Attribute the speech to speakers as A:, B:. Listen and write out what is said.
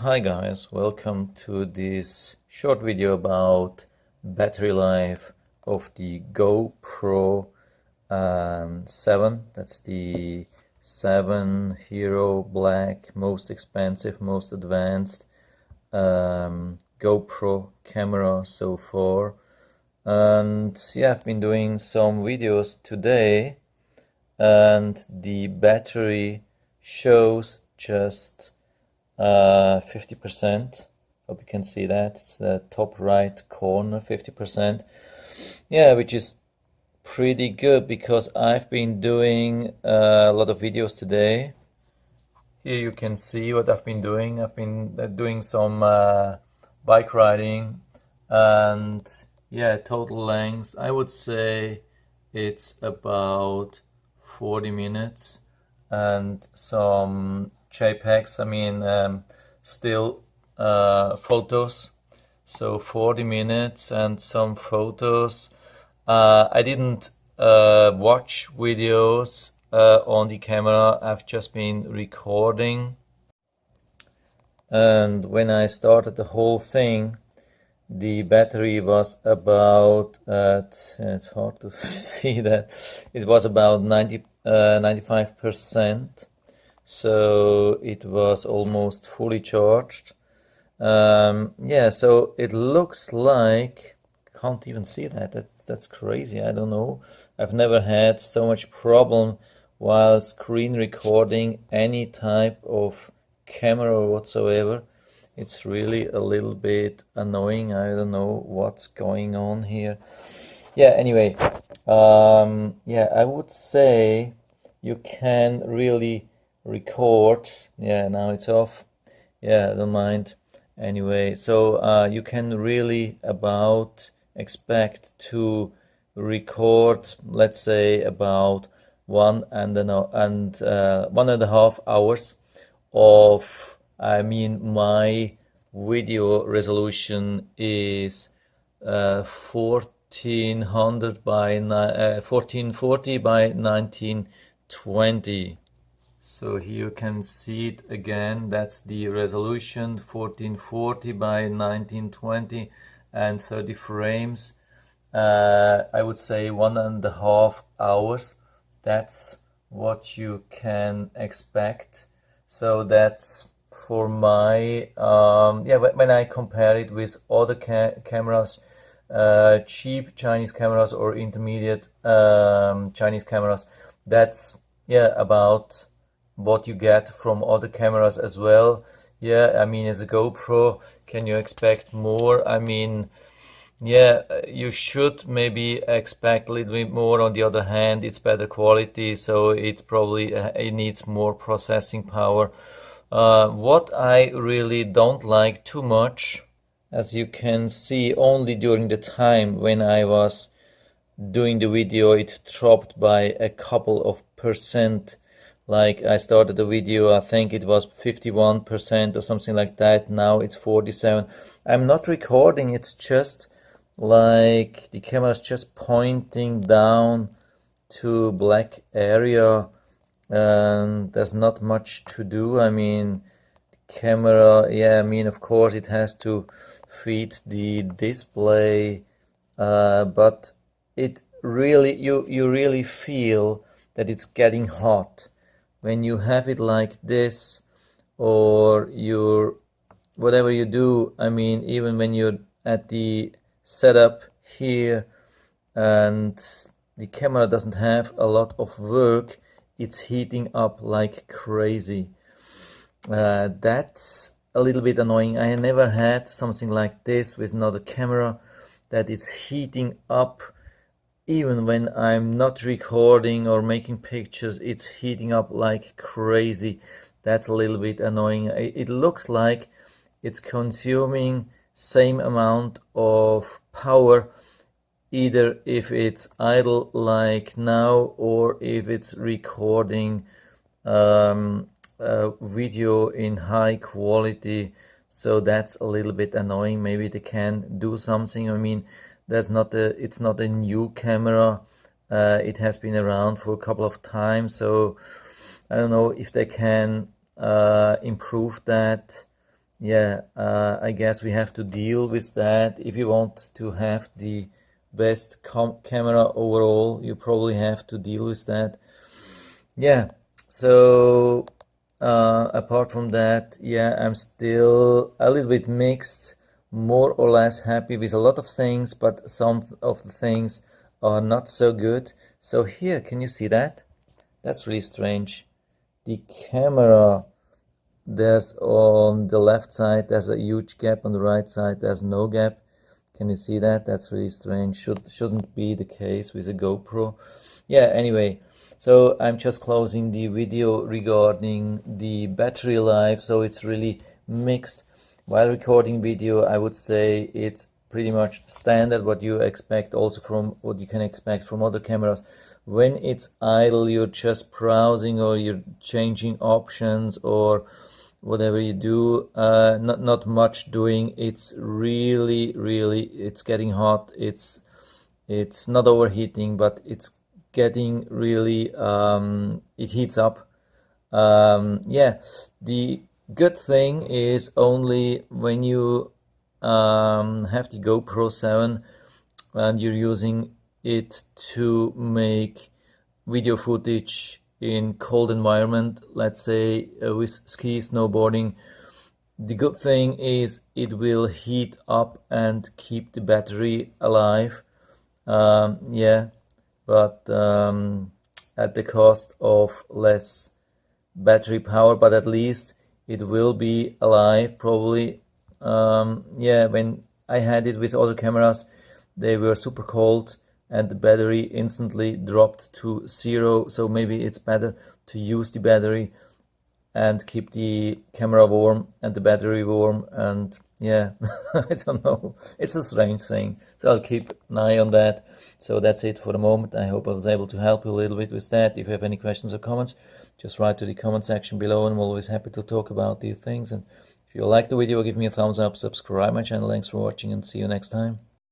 A: Hi guys, welcome to this short video about battery life of the GoPro 7. That's the 7 Hero Black, most expensive, most advanced GoPro camera so far. And yeah, I've been doing some videos today and the battery shows just 50%. Hope you can see that. It's the top right corner, 50%. Yeah, which is pretty good because I've been doing a lot of videos today. Here you can see what I've been doing. I've been doing some bike riding, and yeah, total length, I would say it's about 40 minutes and some JPEGs, still photos. So 40 minutes and some photos. I didn't watch videos on the camera. I've just been recording. And when I started the whole thing, the battery was about it's hard to see that it was about 95%, so it was almost fully charged. Yeah, so it looks like, can't even see that. That's crazy. I don't know, I've never had so much problem while screen recording any type of camera whatsoever. It's really a little bit annoying. I don't know what's going on here. Yeah, anyway, yeah, I would say you can really record. Yeah, now it's off. Yeah, don't mind. Anyway, so you can really expect to record, let's say, about 1.5 hours of, my video resolution is 1400 by 1440 by 1920. So here you can see it again. That's the resolution, 1440 by 1920 and 30 frames. I would say 1.5 hours. That's what you can expect. So that's for my yeah, when I compare it with other cameras, cheap Chinese cameras or intermediate Chinese cameras, that's yeah about what you get from other cameras as well. Yeah, as a GoPro, can you expect more? Yeah, you should maybe expect a little bit more. On the other hand, it's better quality, so it probably it needs more processing power. What I really don't like too much, as you can see, only during the time when I was doing the video, it dropped by a couple of percent. Like, I started the video, I think it was 51% or something like that. Now it's 47. I'm not recording, it's just like the camera is just pointing down to black area, and there's not much to do. The camera, yeah, of course it has to feed the display, but it really, you really feel that it's getting hot when you have it like this, or whatever you do. Even when you're at the setup here and the camera doesn't have a lot of work, it's heating up like crazy. That's a little bit annoying. I never had something like this with another camera, that it's heating up. Even when I'm not recording or making pictures, it's heating up like crazy. That's a little bit annoying. It looks like it's consuming same amount of power, either if it's idle like now, or if it's recording video in high quality. So that's a little bit annoying. Maybe they can do something. It's not a new camera. It has been around for a couple of times, so I don't know if they can improve that. yeah, I guess we have to deal with that. If you want to have the best camera overall, you probably have to deal with that. Yeah, so apart from that, yeah, I'm still a little bit mixed, more or less happy with a lot of things, but some of the things are not so good. So here, can you see that? That's really strange. The camera, there's on the left side, there's a huge gap. On the right side, there's no gap. Can you see that? That's really strange. Shouldn't be the case with a GoPro. Yeah, anyway, so I'm just closing the video regarding the battery life. So it's really mixed. While recording video, I would say it's pretty much standard what you expect also from what you can expect from other cameras. When it's idle, you're just browsing or you're changing options or whatever you do, not much doing. It's really it's getting hot. It's not overheating, but it's getting really it heats up. Yeah, the good thing is only when you have the GoPro 7 and you're using it to make video footage in cold environment, let's say with ski snowboarding. The good thing is it will heat up and keep the battery alive. Yeah, but at the cost of less battery power, but at least it will be alive probably. Yeah, when I had it with other cameras, they were super cold and the battery instantly dropped to 0. So maybe it's better to use the battery and keep the camera warm and the battery warm. And yeah, I don't know, it's a strange thing, so I'll keep an eye on that. So that's it for the moment. I hope I was able to help you a little bit with that. If you have any questions or comments, just write to the comment section below, and I'm always happy to talk about these things. And if you like the video, give me a thumbs up, subscribe my channel. Thanks for watching, and see you next time.